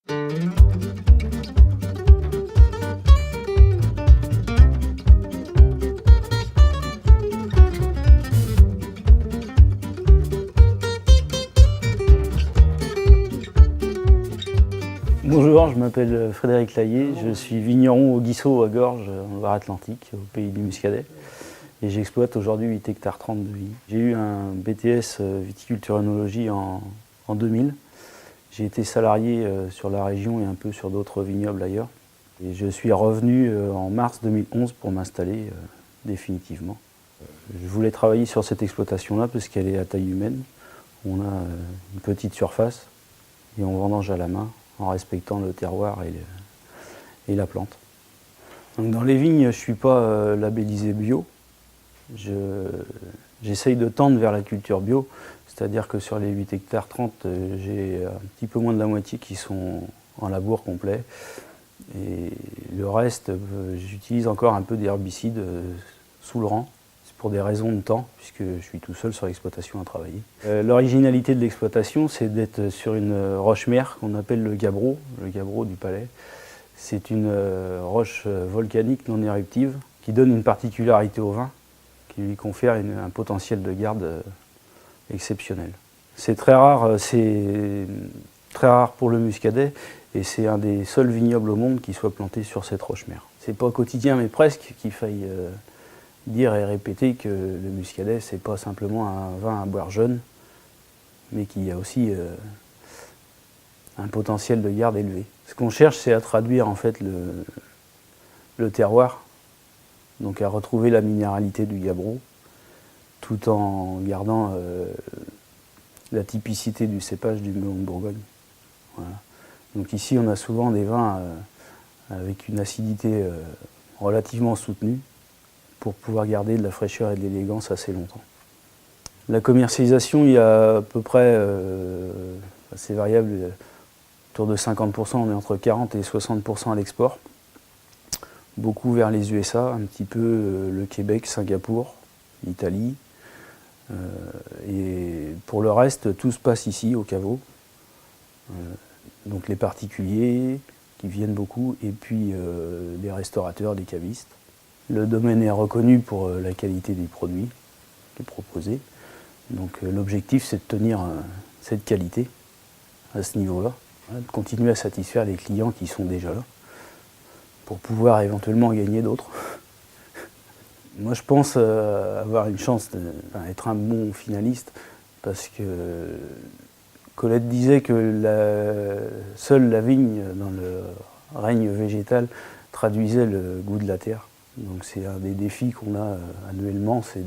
Bonjour, je m'appelle Frédéric Laillé, je suis vigneron au Guisseau à Gorges, en Loire-Atlantique, au pays du Muscadet. Et j'exploite aujourd'hui 8 hectares 30 de vignes. J'ai eu un BTS viticulture-œnologie en 2000. J'ai été salarié sur la région et un peu sur d'autres vignobles ailleurs. Et je suis revenu en mars 2011 pour m'installer définitivement. Je voulais travailler sur cette exploitation-là parce qu'elle est à taille humaine. On a une petite surface et on vendange à la main en respectant le terroir et la plante. Donc dans les vignes, je ne suis pas labellisé bio. J'essaye de tendre vers la culture bio, c'est-à-dire que sur les 8 hectares 30, j'ai un petit peu moins de la moitié qui sont en labour complet. Et le reste, j'utilise encore un peu d'herbicides sous le rang. C'est pour des raisons de temps, puisque je suis tout seul sur l'exploitation à travailler. L'originalité de l'exploitation, c'est d'être sur une roche-mère qu'on appelle le gabbro du Palais. C'est une roche volcanique non éruptive qui donne une particularité au vin, qui lui confère un potentiel de garde exceptionnel. C'est très rare pour le Muscadet et c'est un des seuls vignobles au monde qui soit planté sur cette roche-mère. C'est pas quotidien mais presque qu'il faille dire et répéter que le Muscadet c'est pas simplement un vin à boire jeune, mais qu'il y a aussi un potentiel de garde élevé. Ce qu'on cherche, c'est à traduire en fait le terroir, donc à retrouver la minéralité du gabbro, tout en gardant la typicité du cépage du melon de Bourgogne. Voilà. Donc ici, on a souvent des vins avec une acidité relativement soutenue pour pouvoir garder de la fraîcheur et de l'élégance assez longtemps. La commercialisation, il y a à peu près, assez variable, autour de 50%, on est entre 40 et 60% à l'export. Beaucoup vers les USA, un petit peu le Québec, Singapour, l'Italie. Et pour le reste, tout se passe ici, au caveau. Donc les particuliers qui viennent beaucoup, et puis les restaurateurs, les cavistes. Le domaine est reconnu pour la qualité des produits qui est proposé. Donc l'objectif, c'est de tenir cette qualité à ce niveau-là, de continuer à satisfaire les clients qui sont déjà là, pour pouvoir éventuellement gagner d'autres. Moi, je pense avoir une chance d'être un bon finaliste, parce que Colette disait que seule la vigne, dans le règne végétal, traduisait le goût de la terre. Donc c'est un des défis qu'on a annuellement, c'est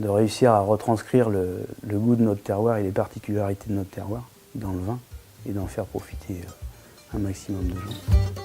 de réussir à retranscrire le goût de notre terroir et les particularités de notre terroir dans le vin, et d'en faire profiter un maximum de gens.